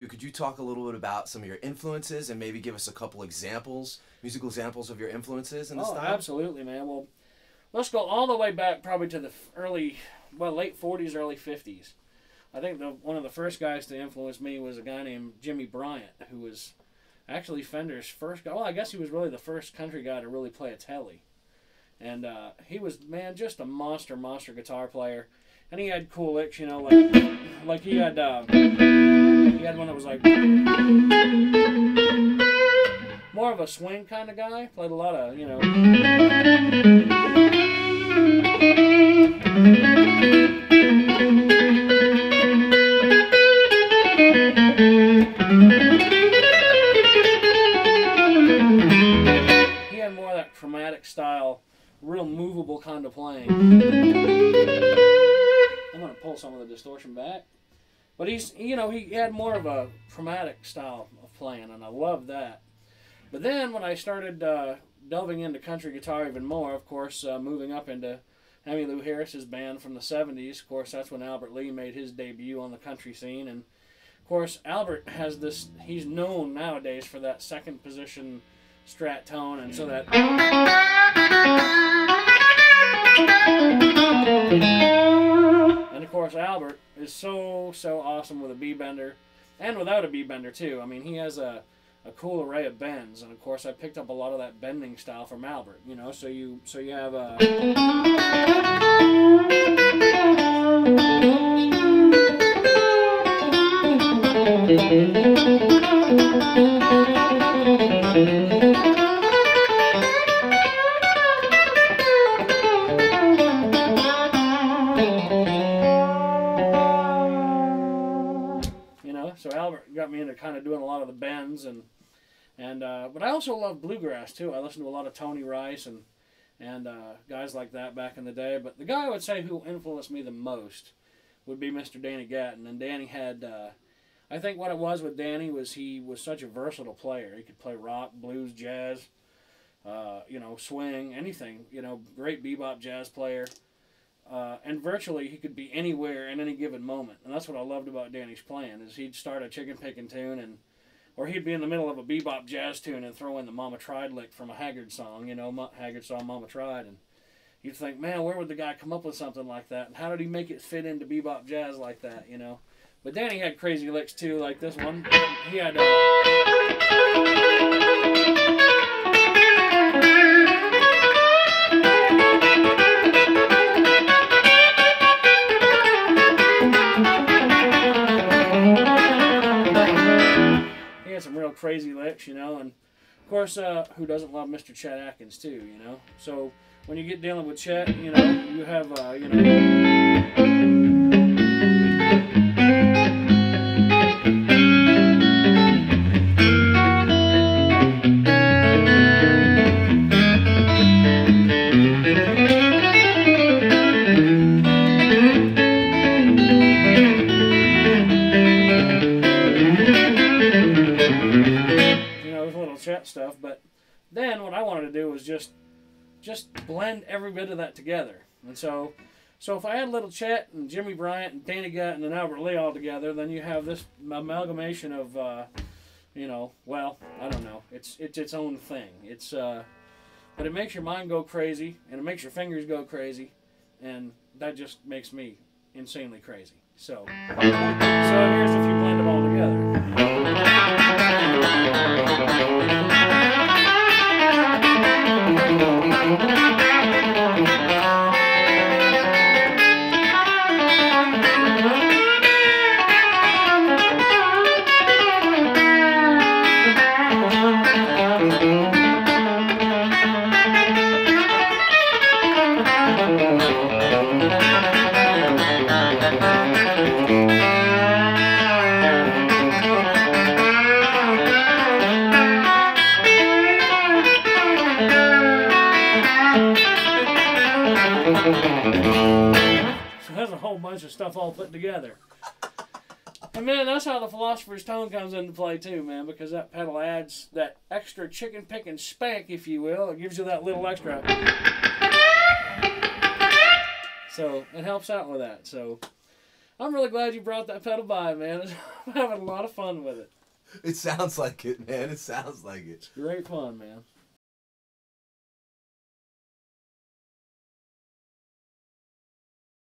Could you talk a little bit about some of your influences and maybe give us a couple examples, musical examples of your influences in the style? Absolutely, man. Well, let's go all the way back probably to the late 40s, early 50s. I think one of the first guys to influence me was a guy named Jimmy Bryant, who was actually Fender's first guy. Well, I guess he was really the first country guy to really play a telly. And he was, man, just a monster guitar player. And he had cool licks, you know, like he had one that was like more of a swing kind of guy. Played a lot of, you know. He had more of that chromatic style, real movable kind of playing. I'm going to pull some of the distortion back. But he had more of a chromatic style of playing, and I loved that. But then when I started delving into country guitar even more, of course, moving up into Emmylou Harris's band from the 70s, of course, that's when Albert Lee made his debut on the country scene. And, of course, Albert has this, he's known nowadays for that second position strat tone, and so that... And of course, Albert is so awesome with a B-bender, and without a B-bender too. I mean, he has a cool array of bends, and of course, I picked up a lot of that bending style from Albert. You know, so you have a. So Albert got me into kind of doing a lot of the bends, but I also love bluegrass too. I listened to a lot of Tony Rice and guys like that back in the day. But the guy I would say who influenced me the most would be Mr. Danny Gatton. And Danny had, I think what it was with Danny was he was such a versatile player. He could play rock, blues, jazz, swing, anything. Great bebop jazz player. And virtually he could be anywhere in any given moment, and that's what I loved about Danny's playing. Is he'd start a chicken picking tune, or he'd be in the middle of a bebop jazz tune and throw in the Mama Tried lick from a Haggard song, Haggard song Mama Tried, and you'd think, man, where would the guy come up with something like that, and how did he make it fit into bebop jazz like that, But Danny had crazy licks too, like this one. He had. Some real crazy licks, and of course, who doesn't love Mr. Chet Atkins too, So when you get dealing with Chet, you have, Chet stuff. But then what I wanted to do was just blend every bit of that together. And so if I had little Chet and Jimmy Bryant and Danny Gatton and Albert Lee all together, then you have this amalgamation of well, I don't know, it's its own thing. But it makes your mind go crazy, and it makes your fingers go crazy, and that just makes me insanely crazy. So here's if you blend them all together. So there's a whole bunch of stuff all put together. And man, that's how the Philosopher's tone comes into play too, man, because that pedal adds that extra chicken picking spank, if you will. It gives you that little extra. So it helps out with that. So I'm really glad you brought that pedal by, man. I'm having a lot of fun with it. It sounds like it, man. It sounds like it. It's great fun, man.